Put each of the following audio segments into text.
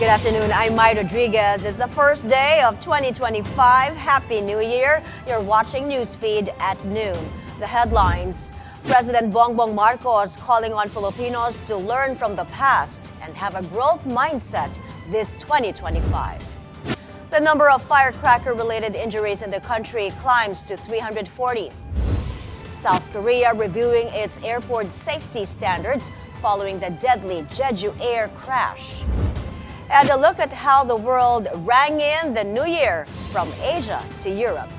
Good afternoon. I'm Mai Rodriguez. It's the first day of 2025. Happy New Year. You're watching Newsfeed at noon. The headlines. President Bongbong Marcos calling on Filipinos to learn from the past and have a growth mindset this 2025. The number of firecracker-related injuries in the country climbs to 340. South Korea reviewing its airport safety standards following the deadly Jeju Air crash. And a look at how the world rang in the new year from Asia to Europe.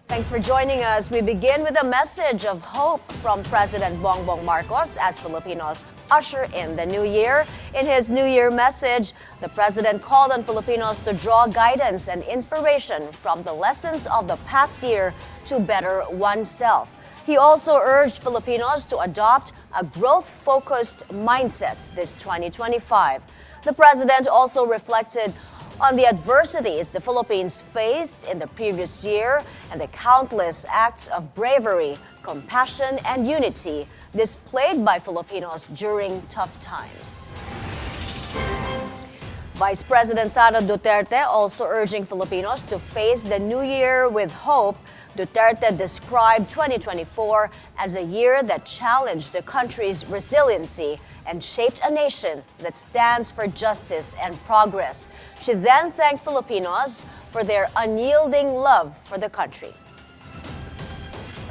Thanks for joining us. We begin with a message of hope from President Bongbong Marcos as Filipinos usher in the new year. In his New Year message, the president called on Filipinos to draw guidance and inspiration from the lessons of the past year to better oneself. He also urged Filipinos to adopt a growth-focused mindset this 2025. The president also reflected on the adversities the Philippines faced in the previous year and the countless acts of bravery, compassion, and unity displayed by Filipinos during tough times. Vice President Sara Duterte also urging Filipinos to face the new year with hope. Duterte described 2024 as a year that challenged the country's resiliency and shaped a nation that stands for justice and progress. She then thanked Filipinos for their unyielding love for the country.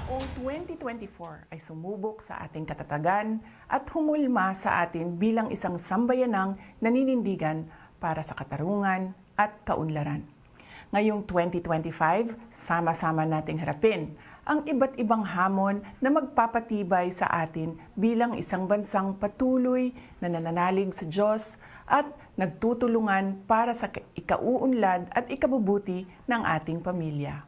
Taong 2024 ay sumubok sa ating katatagan at humulma sa atin bilang isang sambayanang naninindigan para sa katarungan at kaunlaran. Ngayong 2025, sama-sama nating harapin ang iba't ibang hamon na magpapatibay sa atin bilang isang bansang patuloy na nananalig sa Diyos at nagtutulungan para sa ikauunlad at ikabubuti ng ating pamilya.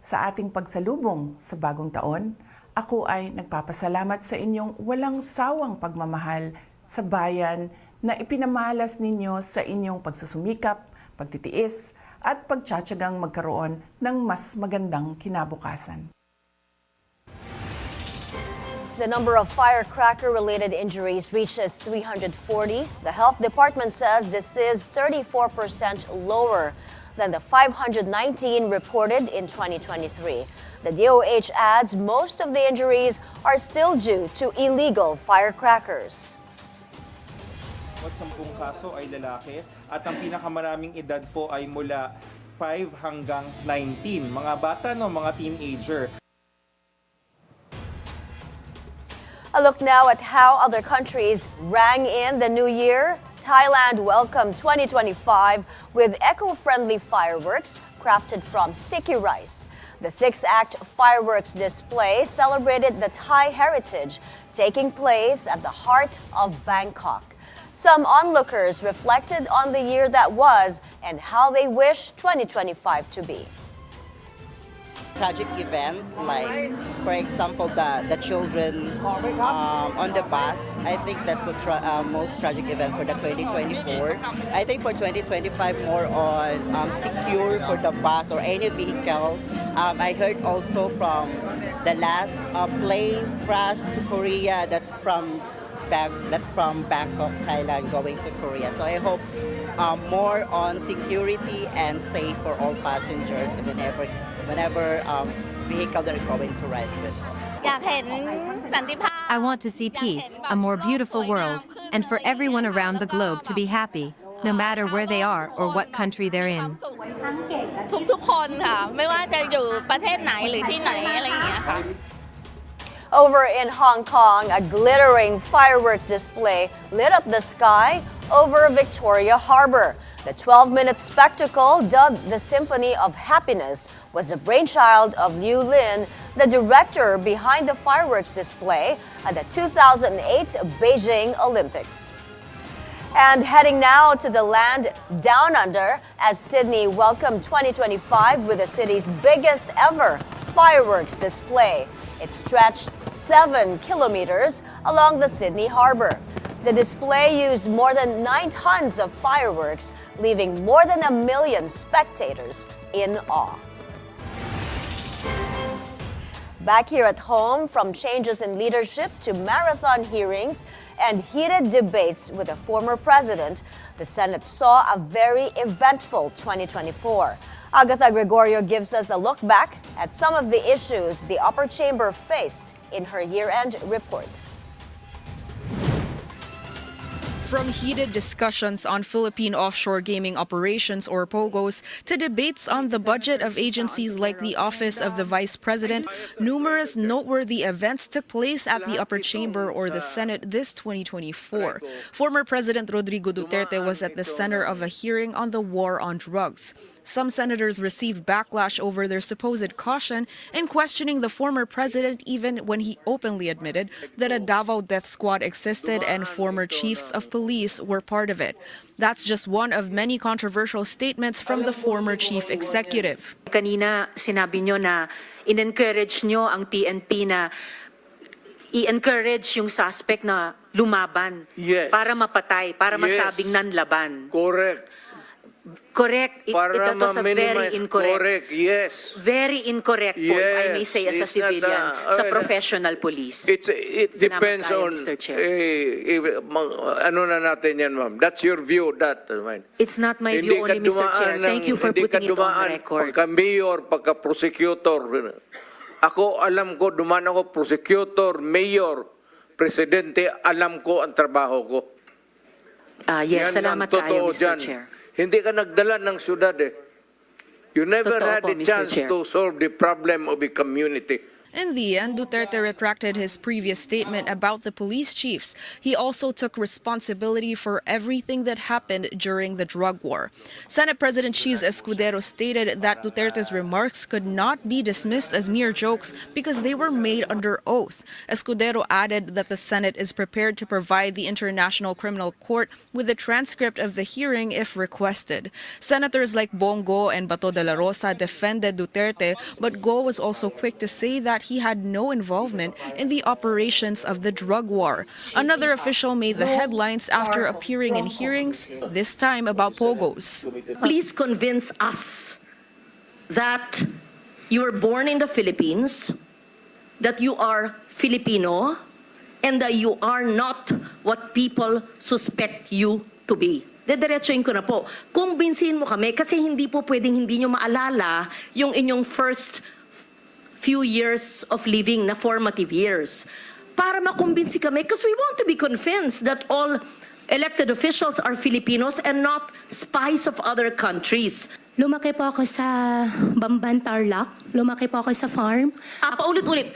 Sa ating pagsalubong sa bagong taon, ako ay nagpapasalamat sa inyong walang sawang pagmamahal sa bayan na ipinamalas ninyo sa inyong pagsusumikap, pagtitiis, at pagtsatsagang magkaroon ng mas magandang kinabukasan. The number of firecracker-related injuries reaches 340. The health department says this is 34% lower than the 519 reported in 2023. The DOH adds most of the injuries are still due to illegal firecrackers. 10 kaso ay lalaki at ang pinakamaraming edad po ay mula 5 hanggang 19. Mga bata, mga teenager. A look now at how other countries rang in the new year. Thailand welcomed 2025 with eco-friendly fireworks crafted from sticky rice. The 6-act fireworks display celebrated the Thai heritage, taking place at the heart of Bangkok. Some onlookers reflected on the year that was and how they wish 2025 to be. Tragic event, like for example the children on the bus. I think that's the most tragic event for the 2024. I think for 2025 more on secure for the bus or any vehicle. I heard also from the last plane crash to Korea, that's from Bangkok, Thailand, going to Korea. So I hope more on security and safe for all passengers whenever vehicle they're going to ride with. I want to see peace, a more beautiful world, and for everyone around the globe to be happy, no matter where they are or what country they're in. ทุกๆคนค่ะไม่ว่าจะอยู่ประเทศไหนหรือที่ไหนอะไรอย่างเงี้ยค่ะ Over in Hong Kong, a glittering fireworks display lit up the sky over Victoria Harbour. The 12-minute spectacle, dubbed the Symphony of Happiness, was the brainchild of Liu Lin, the director behind the fireworks display at the 2008 Beijing Olympics. And heading now to the land down under as Sydney welcomed 2025 with the city's biggest ever fireworks display. It stretched 7 kilometers along the Sydney Harbour. The display used more than 9 tons of fireworks, leaving more than 1 million spectators in awe. Back here at home, from changes in leadership to marathon hearings and heated debates with a former president, the Senate saw a very eventful 2024. Agatha Gregorio gives us a look back at some of the issues the upper chamber faced in her year-end report. From heated discussions on Philippine offshore gaming operations or POGOs to debates on the budget of agencies like the Office of the Vice President, numerous noteworthy events took place at the upper chamber or the Senate this 2024. Former President Rodrigo Duterte was at the center of a hearing on the war on drugs. Some senators received backlash over their supposed caution in questioning the former president even when he openly admitted that a Davao death squad existed and former chiefs of police were part of it. That's just one of many controversial statements from the former chief executive. Kanina sinabi nyo na in-encourage nyo ang PNP na i-encourage yung suspect na lumaban para mapatay, para masabing nanlaban. Correct. Correct. Para That was a very incorrect. Correct, yes. Very incorrect po, if I may say, as a It's civilian, not, sa professional police. It Salamat depends tayo, on, Mr. Chair. ano na natin yan, ma'am. That's your view, that. It's not my view only, Mr. Chair. Thank you for putting it on the record. Pagka-mayor, pagka-prosecutor. Ako, alam ko, dumaan ako, prosecutor, mayor, presidente, alam ko ang trabaho ko. Yes, Yan salamat ang totoo tayo, Mr. dyan. Chair. Hindi ka nagdala ng syudad eh. You never Totoo had po, a Mr. chance Chair. to solve the problem of a community. In the end, Duterte retracted his previous statement about the police chiefs. He also took responsibility for everything that happened during the drug war. Senate President Cheese Escudero stated that Duterte's remarks could not be dismissed as mere jokes because they were made under oath. Escudero added that the Senate is prepared to provide the International Criminal Court with a transcript of the hearing if requested. Senators like Bongo and Bato de la Rosa defended Duterte, but Go was also quick to say that he had no involvement in the operations of the drug war. Another official made the headlines after appearing in hearings, this time about POGOs. Please convince us that you were born in the Philippines, that you are Filipino, and that you are not what people suspect you to be. Dediretsuin ko na po. Kumbinsihin mo kami kasi hindi po pwedeng hindi nyo maalala yung inyong first few years of living na formative years. Para makumbinsi kami, because we want to be convinced that all elected officials are Filipinos and not spies of other countries. Lumaki po ako sa Bamban, Tarlac. Lumaki po ako sa farm. Paulit-ulit.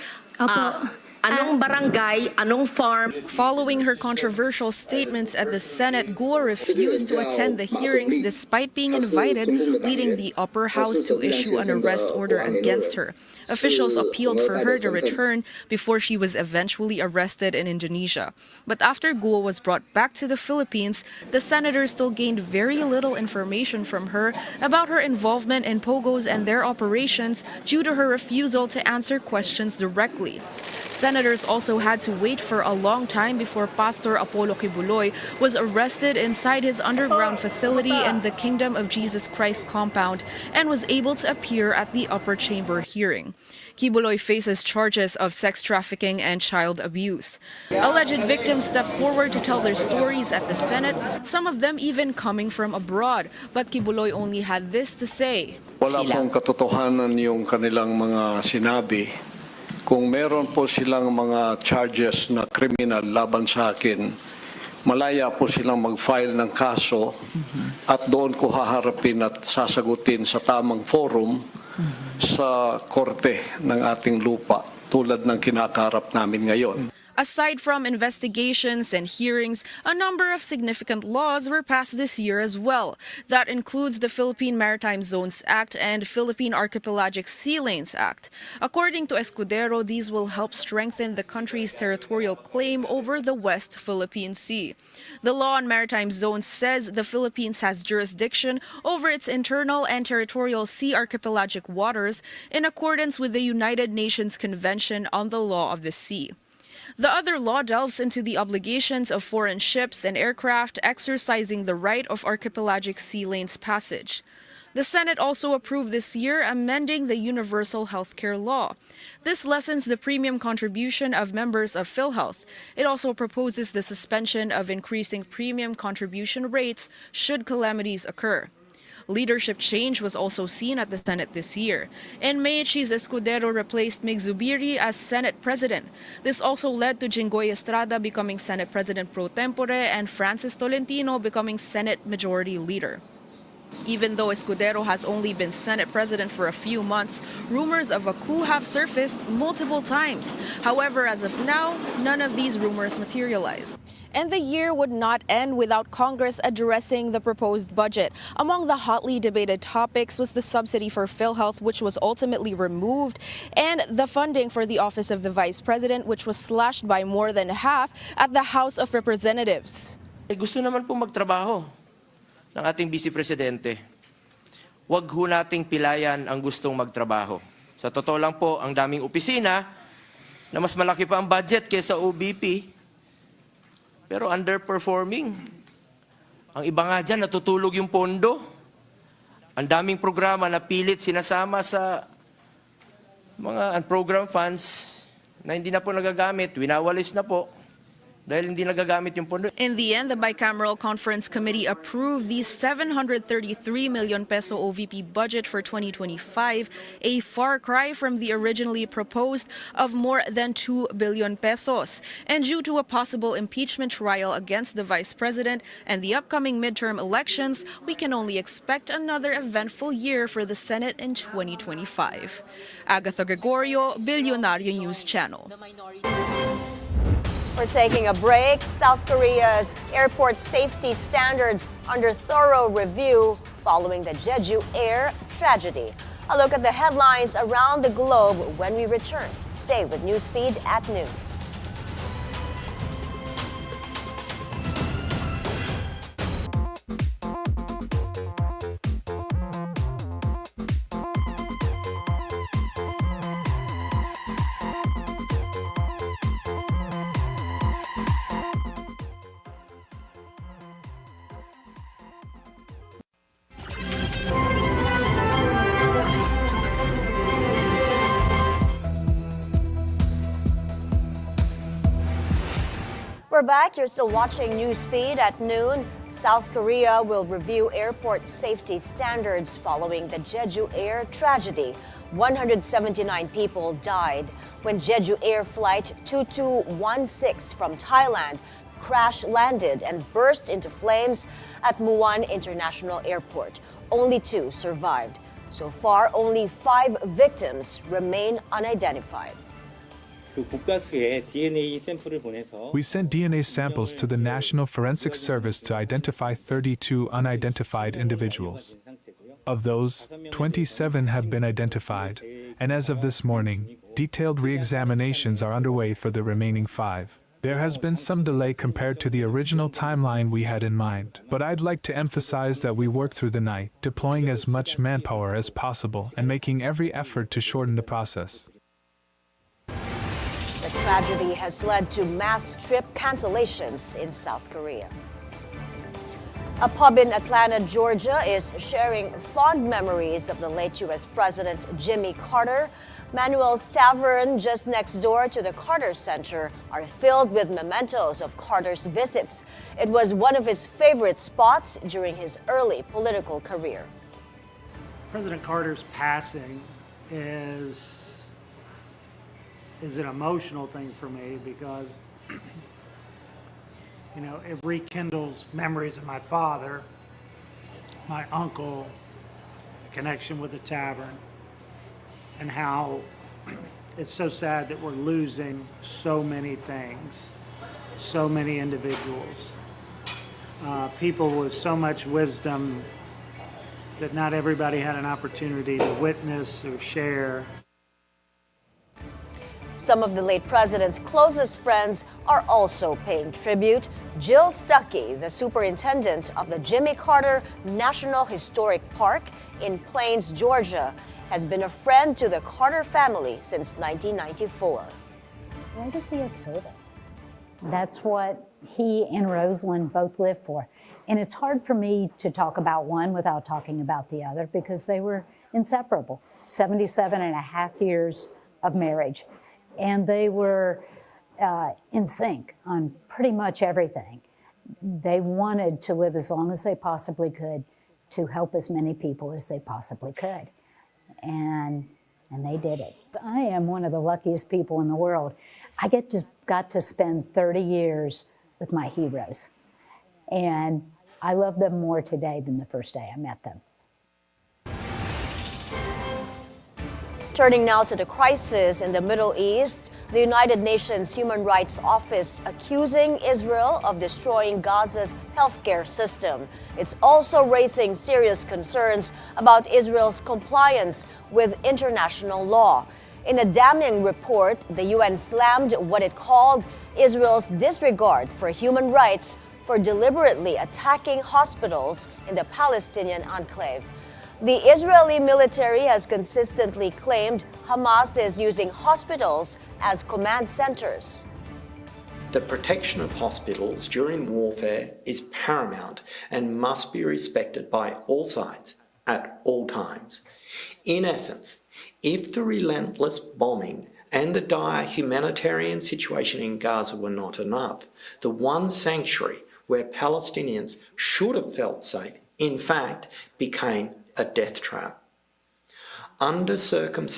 Anong barangay, anong farm? Following her controversial statements at the Senate, Guo refused to attend the hearings despite being invited, leading the upper house to issue an arrest order against her. Officials appealed for her to return before she was eventually arrested in Indonesia. But after Guo was brought back to the Philippines, the senator still gained very little information from her about her involvement in POGOs and their operations due to her refusal to answer questions directly. Senators also had to wait for a long time before Pastor Apollo Kibuloy was arrested inside his underground facility in the Kingdom of Jesus Christ compound and was able to appear at the upper chamber hearing. Kibuloy faces charges of sex trafficking and child abuse. Alleged victims stepped forward to tell their stories at the Senate, some of them even coming from abroad. But Kibuloy only had this to say. Wala pong katotohanan yung kanilang mga sinabi. Kung meron po silang mga charges na criminal laban sa akin, malaya po silang mag-file ng kaso at doon ko haharapin at sasagutin sa tamang forum sa korte ng ating lupa tulad ng kinakaharap namin ngayon. Aside from investigations and hearings, a number of significant laws were passed this year as well. That includes the Philippine Maritime Zones Act and Philippine Archipelagic Sea Lanes Act. According to Escudero, these will help strengthen the country's territorial claim over the West Philippine Sea. The law on maritime zones says the Philippines has jurisdiction over its internal and territorial sea archipelagic waters in accordance with the United Nations Convention on the Law of the Sea. The other law delves into the obligations of foreign ships and aircraft exercising the right of archipelagic sea lanes passage. The Senate also approved this year amending the Universal Healthcare Law. This lessens the premium contribution of members of PhilHealth. It also proposes the suspension of increasing premium contribution rates should calamities occur. Leadership change was also seen at the Senate this year. In May, Cheese Escudero replaced Mig Zubiri as Senate President. This also led to Jinggoy Estrada becoming Senate President pro tempore and Francis Tolentino becoming Senate Majority Leader. Even though Escudero has only been Senate President for a few months, rumors of a coup have surfaced multiple times. However, as of now, none of these rumors materialized. And the year would not end without Congress addressing the proposed budget. Among the hotly debated topics was the subsidy for PhilHealth, which was ultimately removed, and the funding for the Office of the Vice President, which was slashed by more than half at the House of Representatives. Gusto naman po magtrabaho ng ating Vice Presidente. Huwag ho nating pilayan ang gustong magtrabaho. Sa totoo lang po, ang daming opisina na mas malaki pa ang budget kaysa OBP, pero underperforming. Ang iba nga dyan, natutulog yung pondo. Ang daming programa na pilit sinasama sa mga program funds na hindi na po nagagamit, winawalis na po. Dahil hindi nagagamit yung pondo. In the end, the Bicameral Conference Committee approved the 733 million peso OVP budget for 2025, a far cry from the originally proposed of more than 2 billion pesos. And due to a possible impeachment trial against the Vice President and the upcoming midterm elections, we can only expect another eventful year for the Senate in 2025. Agatha Gregorio, Bilyonaryo News Channel. We're taking a break. South Korea's airport safety standards under thorough review following the Jeju Air tragedy. A look at the headlines around the globe when we return. Stay with Newsfeed at noon. We're back. You're still watching Newsfeed at noon. South Korea will review airport safety standards following the Jeju Air tragedy. 179 people died when Jeju Air Flight 2216 from Thailand crash-landed and burst into flames at Muan International Airport. Only 2 survived. So far, only 5 victims remain unidentified. We sent DNA samples to the National Forensic Service to identify 32 unidentified individuals. Of those, 27 have been identified, and as of this morning, detailed re-examinations are underway for the remaining 5. There has been some delay compared to the original timeline we had in mind, but I'd like to emphasize that we worked through the night, deploying as much manpower as possible and making every effort to shorten the process. The tragedy has led to mass trip cancellations in South Korea. A pub in Atlanta, Georgia is sharing fond memories of the late U.S. President Jimmy Carter. Manuel's Tavern, just next door to the Carter Center, are filled with mementos of Carter's visits. It was one of his favorite spots during his early political career. President Carter's passing is an emotional thing for me because, you know, it rekindles memories of my father, my uncle, the connection with the tavern, and how it's so sad that we're losing so many things, so many individuals, people with so much wisdom that not everybody had an opportunity to witness or share. Some of the late president's closest friends are also paying tribute. Jill Stuckey, the superintendent of the Jimmy Carter National Historic Park in Plains, Georgia, has been a friend to the Carter family since 1994. Legacy of service. That's what he and Rosalind both lived for. And it's hard for me to talk about one without talking about the other because they were inseparable. 77 and a half years of marriage. And they were in sync on pretty much everything. They wanted to live as long as they possibly could to help as many people as they possibly could. And they did it. I am one of the luckiest people in the world. I got to spend 30 years with my heroes. And I love them more today than the first day I met them. Turning now to the crisis in the Middle East, the United Nations Human Rights Office accusing Israel of destroying Gaza's healthcare system. It's also raising serious concerns about Israel's compliance with international law. In a damning report, the UN slammed what it called Israel's disregard for human rights for deliberately attacking hospitals in the Palestinian enclave. The Israeli military has consistently claimed Hamas is using hospitals as command centers. The protection of hospitals during warfare is paramount and must be respected by all sides at all times. In essence, if the relentless bombing and the dire humanitarian situation in Gaza were not enough, the one sanctuary where Palestinians should have felt safe, in fact, became a death trap. Under certain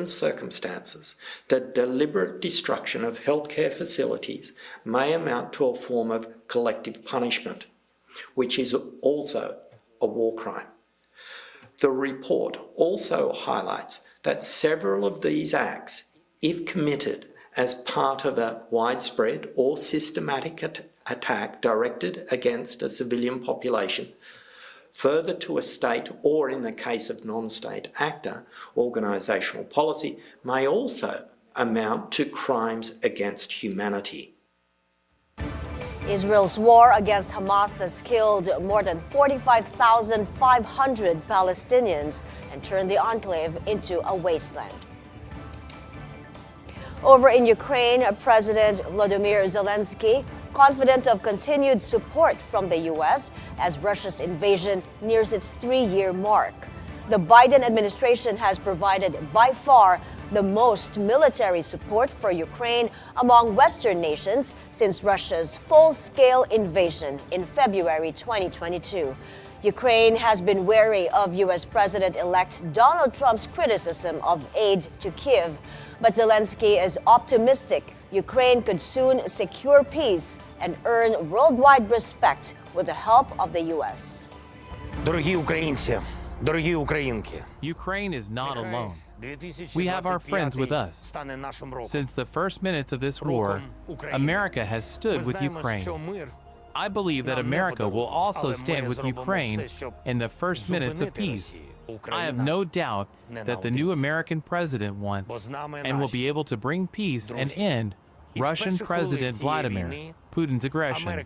circumstances, the deliberate destruction of healthcare facilities may amount to a form of collective punishment, which is also a war crime. The report also highlights that several of these acts, if committed as part of a widespread or systematic attack directed against a civilian population, further to a state or, in the case of non-state actor, organisational policy, may also amount to crimes against humanity. Israel's war against Hamas has killed more than 45,500 Palestinians and turned the enclave into a wasteland. Over in Ukraine, President Volodymyr Zelensky confident of continued support from the U.S. as Russia's invasion nears its 3-year mark. The Biden administration has provided by far the most military support for Ukraine among Western nations since Russia's full-scale invasion in February 2022. Ukraine has been wary of U.S. President-elect Donald Trump's criticism of aid to Kyiv, but Zelensky is optimistic Ukraine could soon secure peace and earn worldwide respect with the help of the U.S. Дорогі українці, дорогі українки. Ukraine is not alone. We have our friends with us. Since the first minutes of this war, America has stood with Ukraine. I believe that America will also stand with Ukraine in the first minutes of peace. I have no doubt that the new American president wants and will be able to bring peace and end Russian President Vladimir Putin's aggression.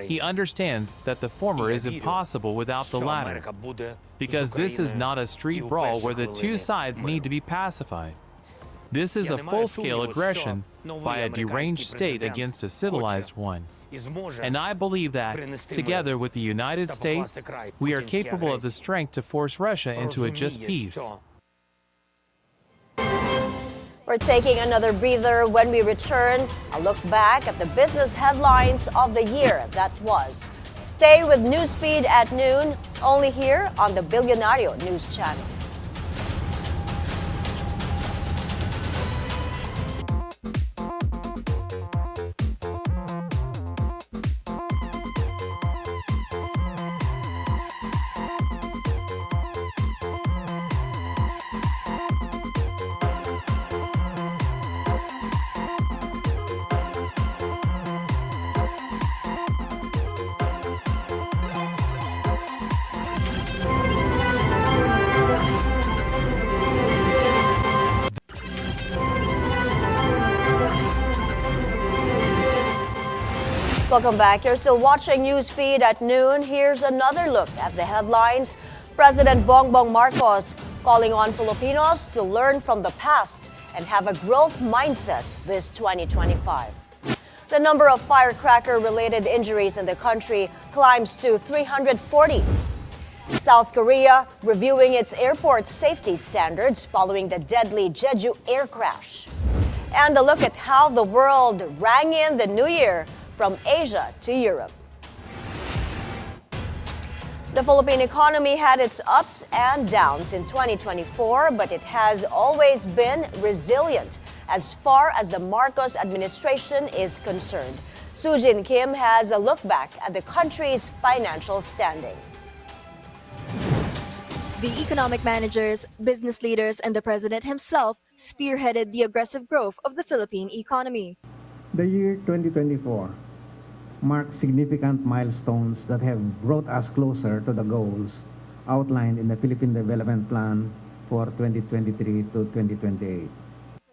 He understands that the former is impossible without the latter, because this is not a street brawl where the two sides need to be pacified. This is a full-scale aggression by a deranged state against a civilized one. And I believe that, together with the United States, we are capable of the strength to force Russia into a just peace. We're taking another breather. When we return, a look back at the business headlines of the year that was. Stay with Newsfeed at noon, only here on the Bilyonaryo News Channel. Welcome back. You're still watching Newsfeed at noon. Here's another look at the headlines. President Bongbong Marcos calling on Filipinos to learn from the past and have a growth mindset this 2025. The number of firecracker-related injuries in the country climbs to 340. South Korea reviewing its airport safety standards following the deadly Jeju air crash. And a look at how the world rang in the new year from Asia to Europe. The Philippine economy had its ups and downs in 2024, but it has always been resilient as far as the Marcos administration is concerned. Sujin Kim has a look back at the country's financial standing. The economic managers, business leaders, and the president himself spearheaded the aggressive growth of the Philippine economy. The year 2024 marked significant milestones that have brought us closer to the goals outlined in the Philippine Development Plan for 2023 to 2028.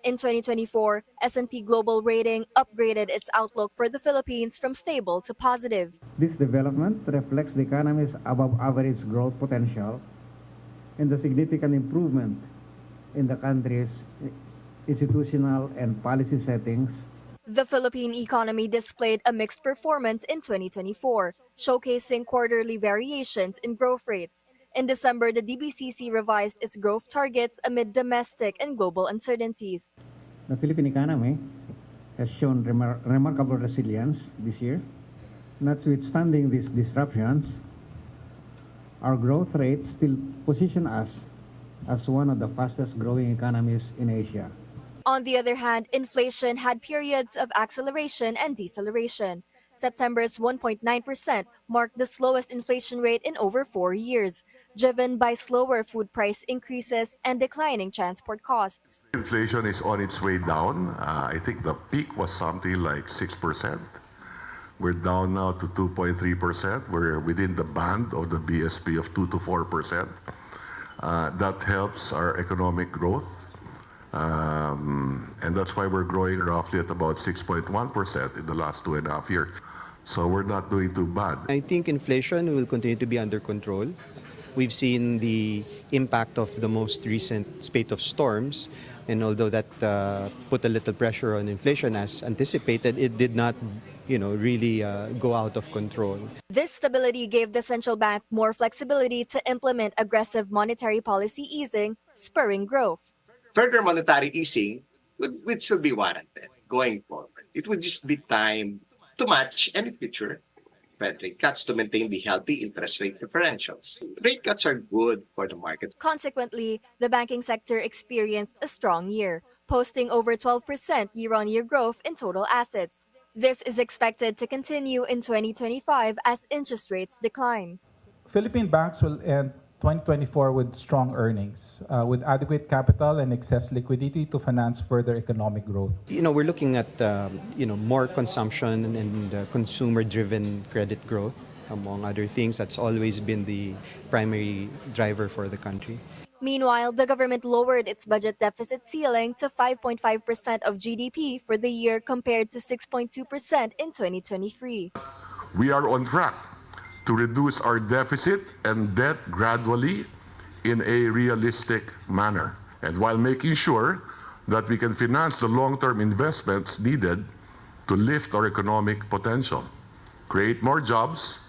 In 2024, S&P Global Rating upgraded its outlook for the Philippines from stable to positive. This development reflects the economy's above-average growth potential and the significant improvement in the country's institutional and policy settings. The Philippine economy displayed a mixed performance in 2024, showcasing quarterly variations in growth rates. In December, the DBCC revised its growth targets amid domestic and global uncertainties. The Philippine economy has shown remarkable resilience this year. Notwithstanding these disruptions, our growth rate still positions us as one of the fastest growing economies in Asia. On the other hand, inflation had periods of acceleration and deceleration. September's 1.9% marked the slowest inflation rate in over 4 years, driven by slower food price increases and declining transport costs. Inflation is on its way down. I think the peak was something like 6%. We're down now to 2.3%. We're within the band of the BSP of 2 to 4%. That helps our economic growth. And that's why we're growing roughly at about 6.1% in the last 2.5 years. So we're not doing too bad. I think inflation will continue to be under control. We've seen the impact of the most recent spate of storms, and although that put a little pressure on inflation as anticipated, it did not really go out of control. This stability gave the central bank more flexibility to implement aggressive monetary policy easing, spurring growth. Further monetary easing would still be warranted going forward. It would just be time to match any future Fed rate cuts to maintain the healthy interest rate differentials. Rate cuts are good for the market. Consequently, the banking sector experienced a strong year, posting over 12% year-on-year growth in total assets. This is expected to continue in 2025 as interest rates decline. Philippine banks will end 2024 with strong earnings, with adequate capital and excess liquidity to finance further economic growth. We're looking at more consumption and consumer-driven credit growth, among other things. That's always been the primary driver for the country. Meanwhile, the government lowered its budget deficit ceiling to 5.5% of GDP for the year compared to 6.2% in 2023. We are on track to reduce our deficit and debt gradually in a realistic manner, and while making sure that we can finance the long-term investments needed to lift our economic potential, create more jobs,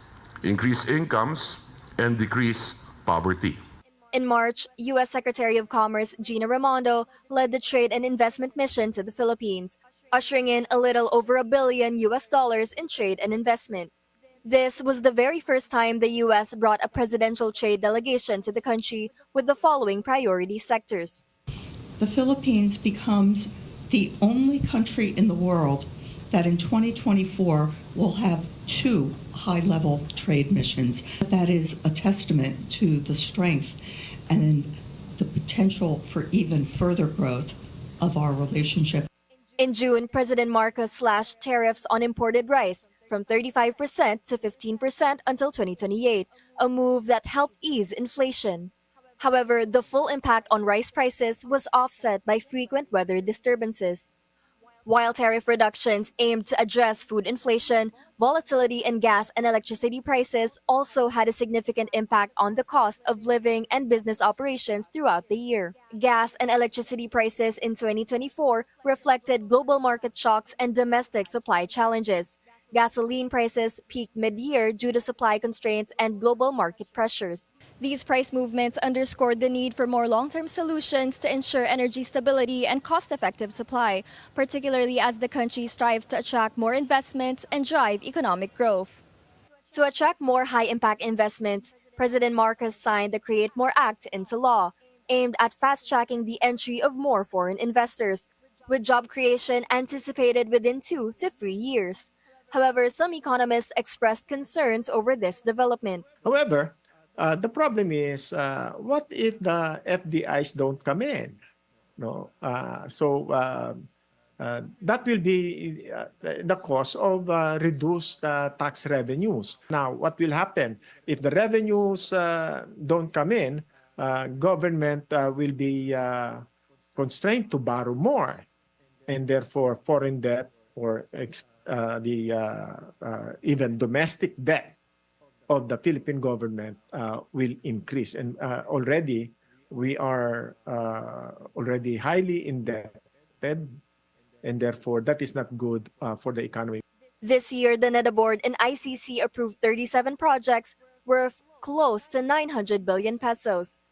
increase incomes, and decrease poverty. In March, U.S. Secretary of Commerce Gina Raimondo led the trade and investment mission to the Philippines, ushering in a little over $1 billion in trade and investment. This was the very first time the U.S. brought a presidential trade delegation to the country with the following priority sectors. The Philippines becomes the only country in the world that in 2024 will have 2 high-level trade missions. That is a testament to the strength and the potential for even further growth of our relationship. In June, President Marcos slashed tariffs on imported rice from 35% to 15% until 2028, a move that helped ease inflation. However, the full impact on rice prices was offset by frequent weather disturbances. While tariff reductions aimed to address food inflation, volatility in gas and electricity prices also had a significant impact on the cost of living and business operations throughout the year. Gas and electricity prices in 2024 reflected global market shocks and domestic supply challenges. Gasoline prices peaked mid-year due to supply constraints and global market pressures. These price movements underscored the need for more long-term solutions to ensure energy stability and cost-effective supply, particularly as the country strives to attract more investments and drive economic growth. To attract more high-impact investments, President Marcos signed the Create More Act into law, aimed at fast-tracking the entry of more foreign investors, with job creation anticipated within 2 to 3 years. However, some economists expressed concerns over this development. However, the problem is, what if the FDIs don't come in? No, that will be the cause of reduced tax revenues. Now, what will happen if the revenues don't come in? Government will be constrained to borrow more, and therefore foreign debt or even domestic debt of the Philippine government will increase. And already we are already highly indebted, and therefore that is not good for the economy. This year, the NEDA board and ICC approved 37 projects worth close to 900 billion pesos.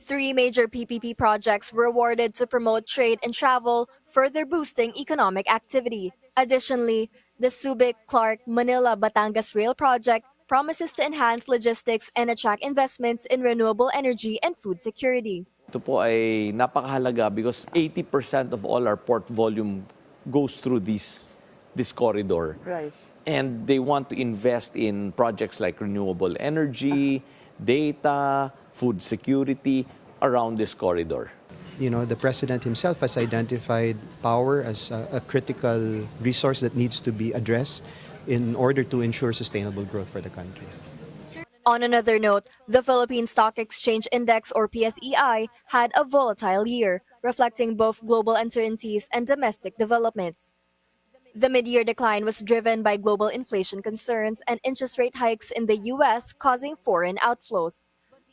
3 major PPP projects were awarded to promote trade and travel, further boosting economic activity. Additionally, the Subic-Clark-Manila-Batangas Rail Project promises to enhance logistics and attract investments in renewable energy and food security. Ito po ay napakahalaga because 80% of all our port volume goes through this corridor. Right. And they want to invest in projects like renewable energy, data, food security around this corridor. You know, the president himself has identified power as a critical resource that needs to be addressed in order to ensure sustainable growth for the country. On another note, the Philippine Stock Exchange Index, or PSEI, had a volatile year, reflecting both global uncertainties and domestic developments. The mid-year decline was driven by global inflation concerns and interest rate hikes in the U.S., causing foreign outflows.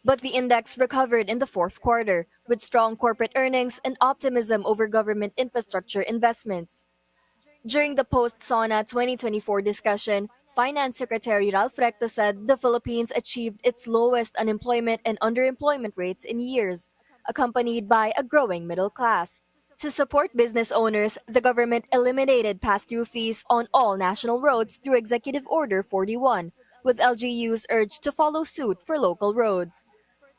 But the index recovered in the fourth quarter, with strong corporate earnings and optimism over government infrastructure investments. During the post-SONA 2024 discussion, Finance Secretary Ralph Recto said the Philippines achieved its lowest unemployment and underemployment rates in years, accompanied by a growing middle class. To support business owners, the government eliminated pass-through fees on all national roads through Executive Order 41, with LGUs urged to follow suit for local roads.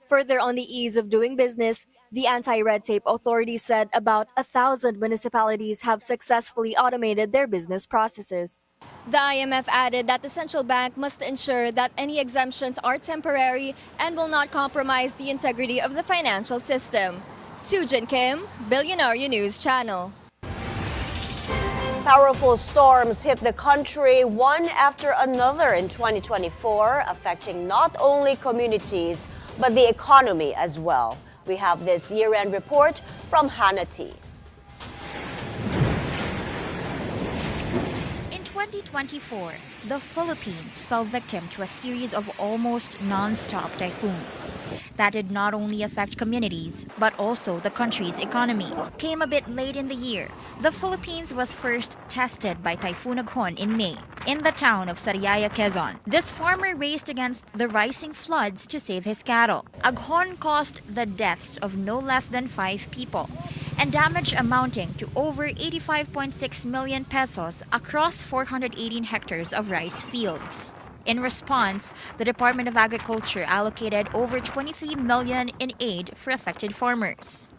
Further on the ease of doing business, the Anti-Red Tape Authority said about 1,000 municipalities have successfully automated their business processes. The IMF added that the central bank must ensure that any exemptions are temporary and will not compromise the integrity of the financial system. Sujin Kim, Bilyonaryo News Channel. Powerful storms hit the country one after another in 2024, affecting not only communities, but the economy as well. We have this year-end report from Hanati. In 2024, the Philippines fell victim to a series of almost non-stop typhoons that did not only affect communities, but also the country's economy. Came a bit late in the year. The Philippines was first tested by Typhoon Aghon in May, in the town of Sariaya, Quezon. This farmer raced against the rising floods to save his cattle. Aghon caused the deaths of no less than 5 people and damage amounting to over 85.6 million pesos across 418 hectares of rice fields. In response, the Department of Agriculture allocated over 23 million in aid for affected farmers.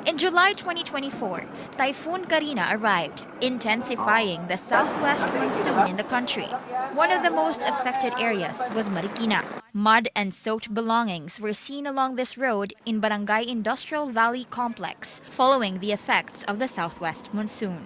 In July 2024, Typhoon Karina arrived, intensifying the southwest monsoon in the country. One of the most affected areas was Marikina. Mud and soaked belongings were seen along this road in Barangay Industrial Valley Complex, following the effects of the southwest monsoon.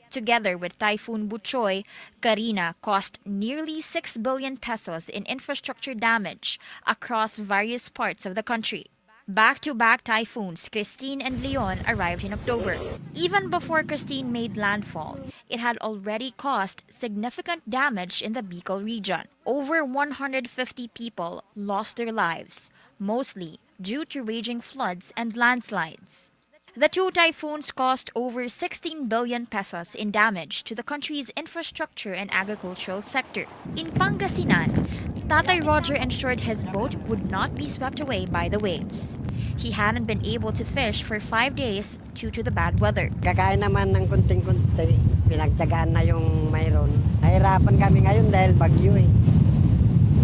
Together with Typhoon Buchoy, Karina cost nearly 6 billion pesos in infrastructure damage across various parts of the country. Back-to-back typhoons Christine and Leon arrived in October. Even before Christine made landfall, it had already caused significant damage in the Bicol region. Over 150 people lost their lives, mostly due to raging floods and landslides. The two typhoons cost over 16 billion pesos in damage to the country's infrastructure and agricultural sector. In Pangasinan, Tatay Roger ensured his boat would not be swept away by the waves. He hadn't been able to fish for 5 days due to the bad weather. Kagaya naman ng kunting-kunti, pinagtyagaan na yung mayroon. Nahirapan kami ngayon dahil bagyo eh.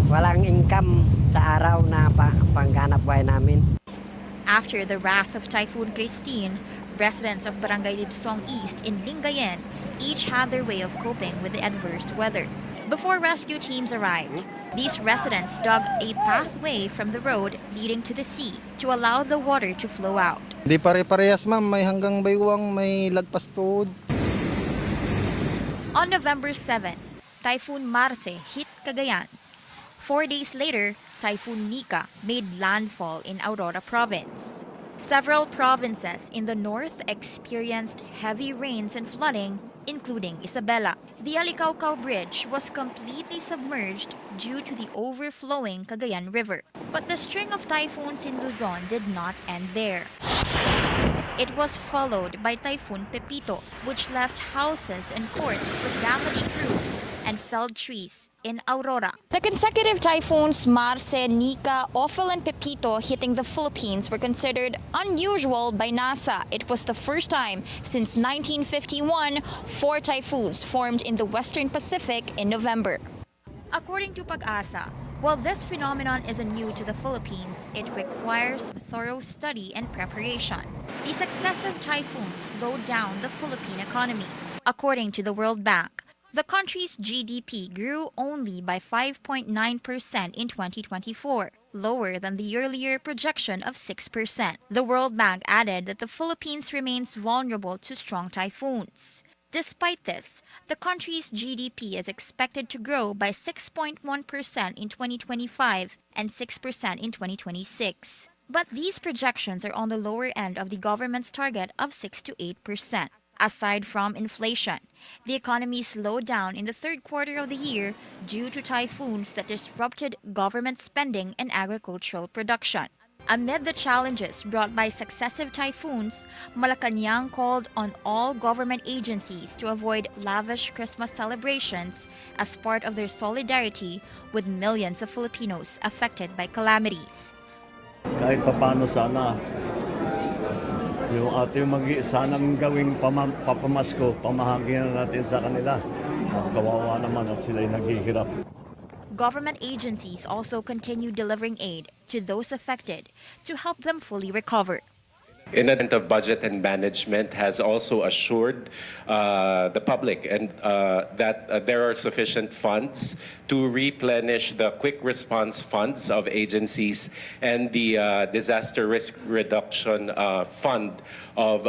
Walang income sa araw na pangganap buhay namin. After the wrath of Typhoon Christine, residents of Barangay Libsong East in Lingayen each had their way of coping with the adverse weather. Before rescue teams arrived, these residents dug a pathway from the road leading to the sea to allow the water to flow out. Di pare-parehas ma'am, may hanggang baywang, may lagpas tuhod. On November 7, Typhoon Marce hit Cagayan. 4 days later, Typhoon Nika made landfall in Aurora Province. Several provinces in the north experienced heavy rains and flooding, including Isabela. The Alicaucao Bridge was completely submerged due to the overflowing Cagayan River. But the string of typhoons in Luzon did not end there. It was followed by Typhoon Pepito, which left houses and courts with damaged roofs and felled trees in Aurora. The consecutive typhoons Marce, Nika, Ophel, and Pepito hitting the Philippines were considered unusual by NASA. It was the first time since 1951 4 typhoons formed in the Western Pacific in November. According to Pag-asa, while this phenomenon isn't new to the Philippines, it requires thorough study and preparation. The successive typhoons slowed down the Philippine economy. According to the World Bank, the country's GDP grew only by 5.9% in 2024, lower than the earlier projection of 6%. The World Bank added that the Philippines remains vulnerable to strong typhoons. Despite this, the country's GDP is expected to grow by 6.1% in 2025 and 6% in 2026. But these projections are on the lower end of the government's target of 6 to 8%. Aside from inflation, the economy slowed down in the third quarter of the year due to typhoons that disrupted government spending and agricultural production. Amid the challenges brought by successive typhoons, Malacanang called on all government agencies to avoid lavish Christmas celebrations as part of their solidarity with millions of Filipinos affected by calamities. Kahit papano sana, yung ating sanang gawing papamasko, pamahagi na natin sa kanila. Kawawa naman at sila'y naghihirap. Government agencies also continue delivering aid to those affected to help them fully recover. Intent of Budget and Management has also assured the public and that there are sufficient funds to replenish the quick response funds of agencies and the disaster risk reduction fund of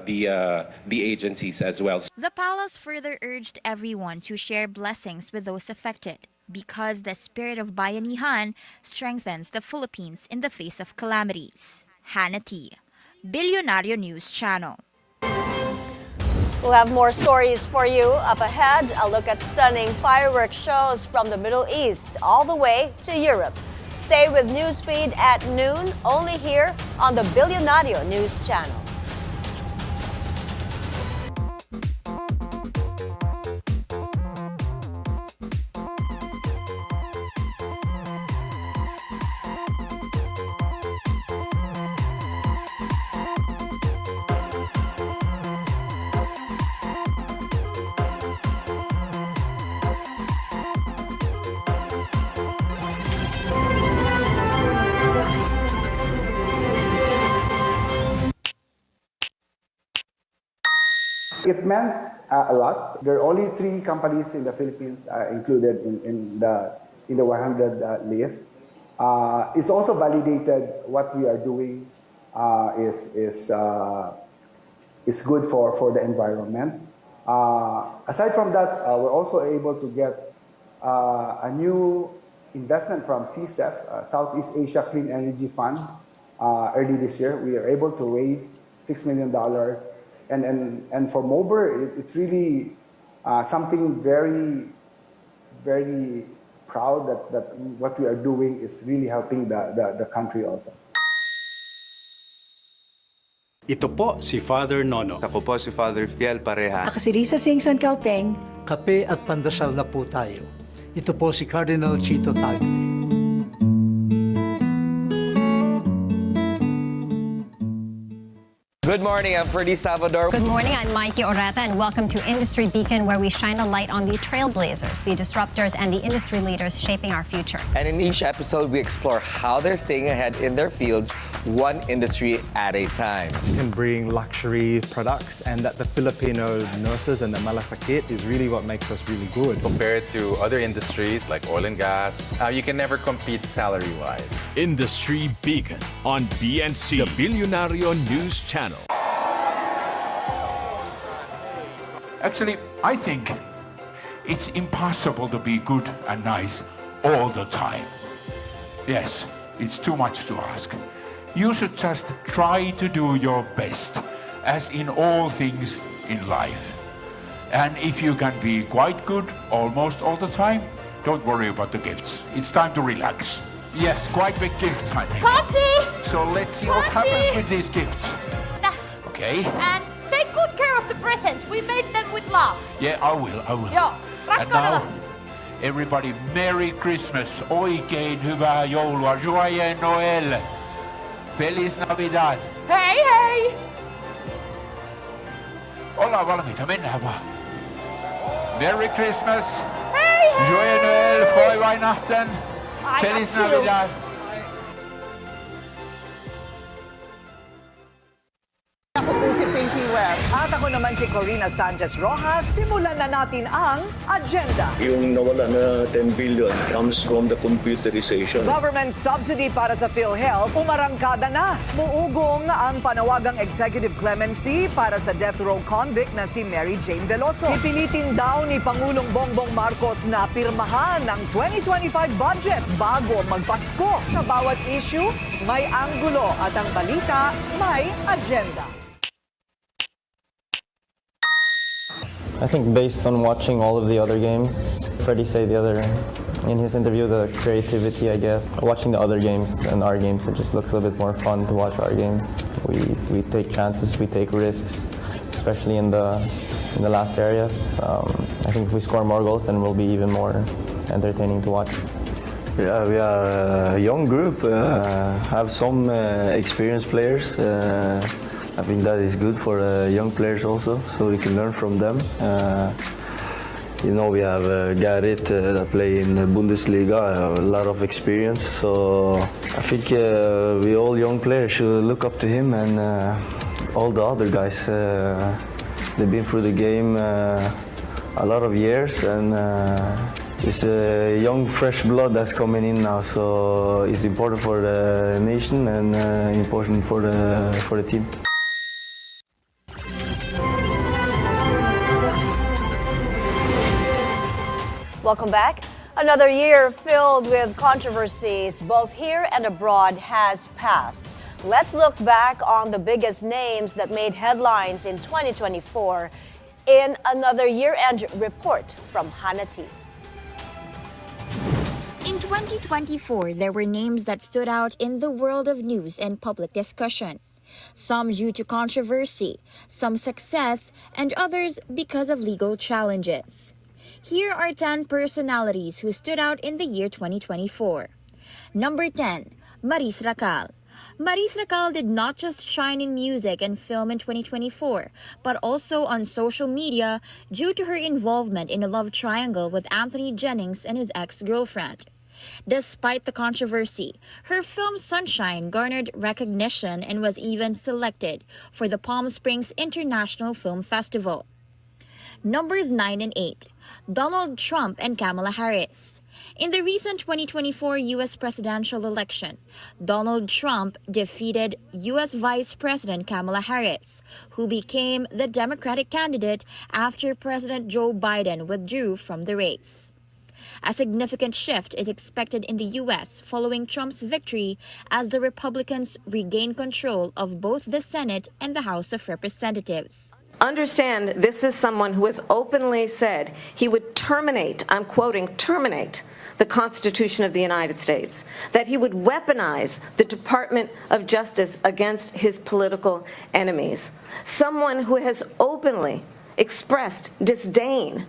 the agencies as well. The palace further urged everyone to share blessings with those affected, because the spirit of bayanihan strengthens the Philippines in the face of calamities. Hannah T., Bilyonaryo News Channel. We'll have more stories for you up ahead. A look at stunning fireworks shows from the Middle East all the way to Europe. Stay with Newsfeed at noon, only here on the Bilyonaryo News Channel. It meant a lot. There are only 3 companies in the Philippines included in the 100 list. It's also validated what we are doing is good for the environment. Aside from that, we're also able to get a new investment from CSEF, Southeast Asia Clean Energy Fund, early this year. We are able to raise $6 million. And for MOBER, it's really something very, very proud that what we are doing is really helping the country also. Ito po si Father Nono. Ako po si Father Fiel Pareha. Ako si Risa Singson Kaupeng. Kape at pandasal na po tayo. Ito po si Cardinal Chito Tagli. Good morning, I'm Ferdy Salvador. Good morning, I'm Mikey Oreta, and welcome to Industry Beacon, where we shine a light on the trailblazers, the disruptors, and the industry leaders shaping our future. And in each episode, we explore how they're staying ahead in their fields, one industry at a time. Can bring luxury products, and that the Filipino nurses and the malasakit is really what makes us really good. Compared to other industries like oil and gas, you can never compete salary-wise. Industry Beacon on BNC, the Bilyonaryo News Channel. Actually, I think it's impossible to be good and nice all the time. Yes, it's too much to ask. You should just try to do your best, as in all things in life. And if you can be quite good almost all the time, don't worry about the gifts. It's time to relax. Yes, quite big gifts, I think. Kotsi! So let's see what happens with these gifts. Okay. And take good care of the presents. We made them with love. Yeah, I will. Joo, And now, everybody, Merry Christmas, oikein hyvää joulua, Joyeux Noël, Feliz Navidad. Hei hei! Ollaan valmiita, mennään vaan. Merry Christmas, hei hei! Joyeux Noël, Frohe Weihnachten, Feliz Navidad. Ako po si Pinky Webb. At ako naman si Corina Sanchez Rojas. Simulan na natin ang agenda. Yung nawala na 10 billion comes from the computerization. Government subsidy para sa PhilHealth umarangkada na. Muugong ang panawagang executive clemency para sa death row convict na si Mary Jane Veloso. Pipilitin daw ni Pangulong Bongbong Marcos na pirmahan ang 2025 budget bago magpasko. Sa bawat issue, may anggulo at ang balita, may agenda. I think based on watching all of the other games, Freddie said in his interview, the creativity, I guess. Watching the other games and our games, it just looks a little bit more fun to watch our games. We take chances, we take risks, especially in the last areas. I think if we score more goals, then we'll be even more entertaining to watch. Yeah, we are a young group, have some experienced players. I think that is good for young players also, so we can learn from them. We have Garrett that play in the Bundesliga, a lot of experience. So I think we all young players should look up to him and all the other guys. They've been through the game a lot of years, and it's a young, fresh blood that's coming in now. So it's important for the nation and important for the team. Welcome back. Another year filled with controversies, both here and abroad, has passed. Let's look back on the biggest names that made headlines in 2024 in another year-end report from Hannity. In 2024, there were names that stood out in the world of news and public discussion. Some due to controversy, some success, and others because of legal challenges. Here are 10 personalities who stood out in the year 2024. Number 10, Maris Racal. Maris Racal did not just shine in music and film in 2024, but also on social media due to her involvement in a love triangle with Anthony Jennings and his ex-girlfriend. Despite the controversy, her film Sunshine garnered recognition and was even selected for the Palm Springs International Film Festival. Numbers 9 and 8, Donald Trump and Kamala Harris. In the recent 2024 U.S. presidential election, Donald Trump defeated U.S. Vice President Kamala Harris, who became the Democratic candidate after President Joe Biden withdrew from the race. A significant shift is expected in the U.S. following Trump's victory as the Republicans regain control of both the Senate and the House of Representatives. Understand, this is someone who has openly said he would terminate, I'm quoting, terminate the Constitution of the United States, that he would weaponize the Department of Justice against his political enemies. Someone who has openly expressed disdain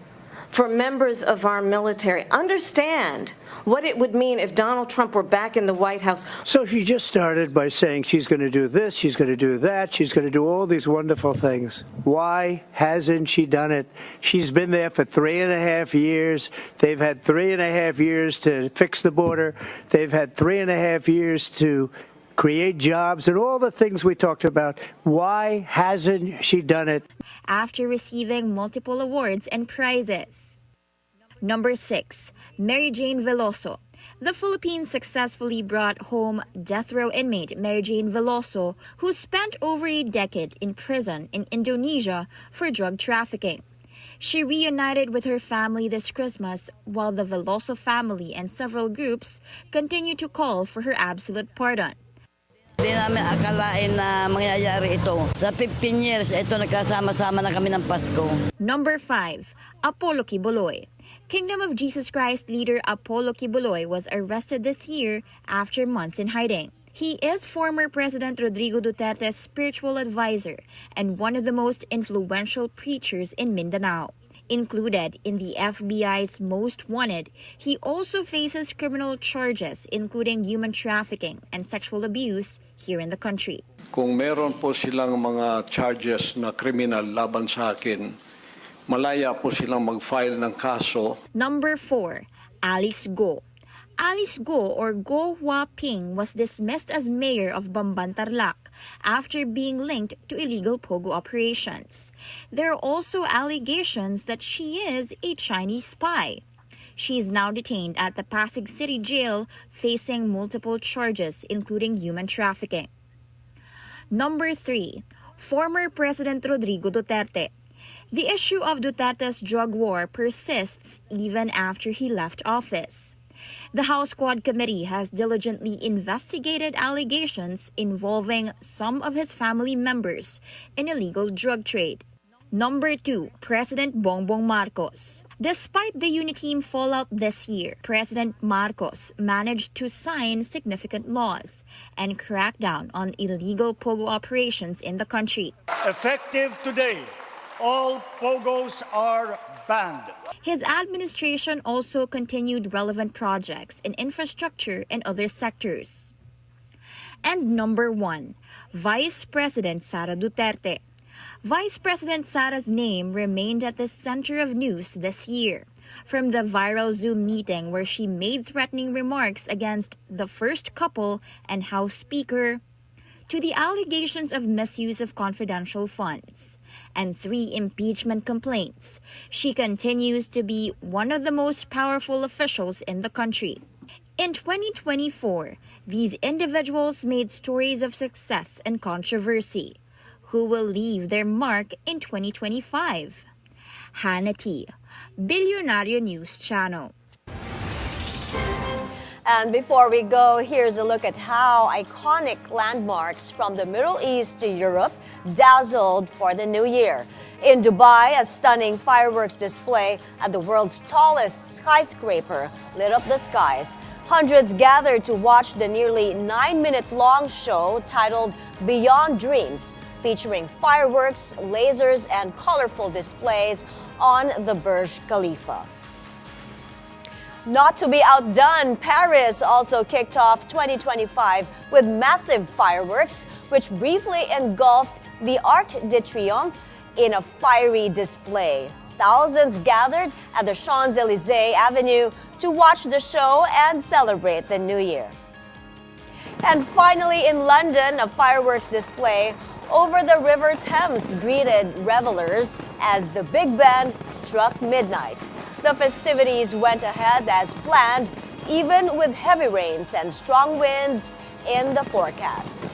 for members of our military. Understand what it would mean if Donald Trump were back in the White House. So she just started by saying she's going to do this, she's going to do that, she's going to do all these wonderful things. Why hasn't she done it? She's been there for 3.5 years. They've had 3.5 years to fix the border. They've had 3.5 years to create jobs and all the things we talked about. Why hasn't she done it? After receiving multiple awards and prizes. Number 6, Mary Jane Veloso. The Philippines successfully brought home death row inmate Mary Jane Veloso, who spent over a decade in prison in Indonesia for drug trafficking. She reunited with her family this Christmas, while the Veloso family and several groups continue to call for her absolute pardon. Hindi namin akalain na mangyayari ito. Sa 15 years, ito nagkasama-sama na kami ng Pasko. Number 5, Apollo Kibuloy. Kingdom of Jesus Christ leader Apollo Kibuloy was arrested this year after months in hiding. He is former President Rodrigo Duterte's spiritual advisor and one of the most influential preachers in Mindanao. Included in the FBI's Most Wanted, he also faces criminal charges including human trafficking and sexual abuse here in the country. Kung meron po silang mga charges na kriminal laban sa akin, malaya po silang mag-file ng kaso. Number 4, Alice Go. Alice Go or Go Hua-ping was dismissed as mayor of Bamban, Tarlac after being linked to illegal pogo operations. There are also allegations that she is a Chinese spy. She is now detained at the Pasig City Jail facing multiple charges including human trafficking. Number 3, former President Rodrigo Duterte. The issue of Duterte's drug war persists even after he left office. The House Quad Committee has diligently investigated allegations involving some of his family members in illegal drug trade. Number 2, President Bongbong Marcos. Despite the Uniteam fallout this year, President Marcos managed to sign significant laws and crack down on illegal pogo operations in the country. Effective today, all pogos are banned. His administration also continued relevant projects in infrastructure and other sectors. And number 1, Vice President Sara Duterte. Vice President Sara's name remained at the center of news this year, from the viral Zoom meeting where she made threatening remarks against the first couple and House Speaker, to the allegations of misuse of confidential funds and 3 impeachment complaints. She continues to be one of the most powerful officials in the country. In 2024, these individuals made stories of success and controversy. Who will leave their mark in 2025? Hannah T., Bilyonaryo News Channel. And before we go, here's a look at how iconic landmarks from the Middle East to Europe dazzled for the new year. In Dubai, a stunning fireworks display at the world's tallest skyscraper lit up the skies. Hundreds gathered to watch the nearly 9-minute-long show titled Beyond Dreams, featuring fireworks, lasers, and colorful displays on the Burj Khalifa. Not to be outdone, Paris also kicked off 2025 with massive fireworks, which briefly engulfed the Arc de Triomphe in a fiery display. Thousands gathered at the Champs-Élysées Avenue to watch the show and celebrate the new year. And finally, in London, a fireworks display over the River Thames greeted revelers as the Big Ben struck midnight. The festivities went ahead as planned, even with heavy rains and strong winds in the forecast.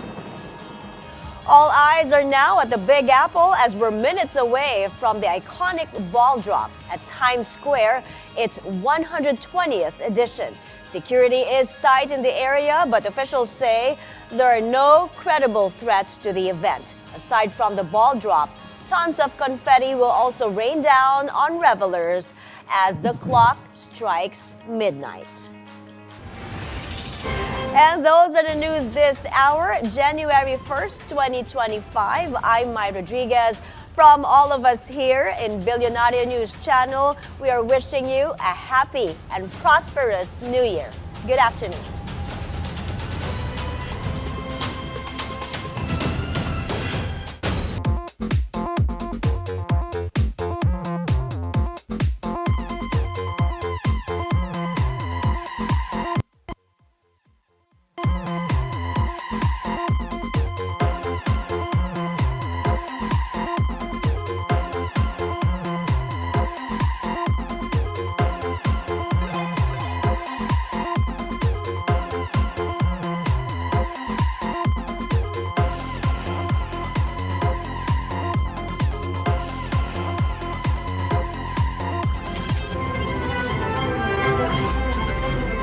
All eyes are now at the Big Apple as we're minutes away from the iconic ball drop at Times Square, its 120th edition. Security is tight in the area, but officials say there are no credible threats to the event. Aside from the ball drop, tons of confetti will also rain down on revelers as the clock strikes midnight. And those are the news this hour, January 1st, 2025. I'm Mai Rodriguez. From all of us here in Bilyonaryo News Channel, we are wishing you a happy and prosperous New Year. Good afternoon.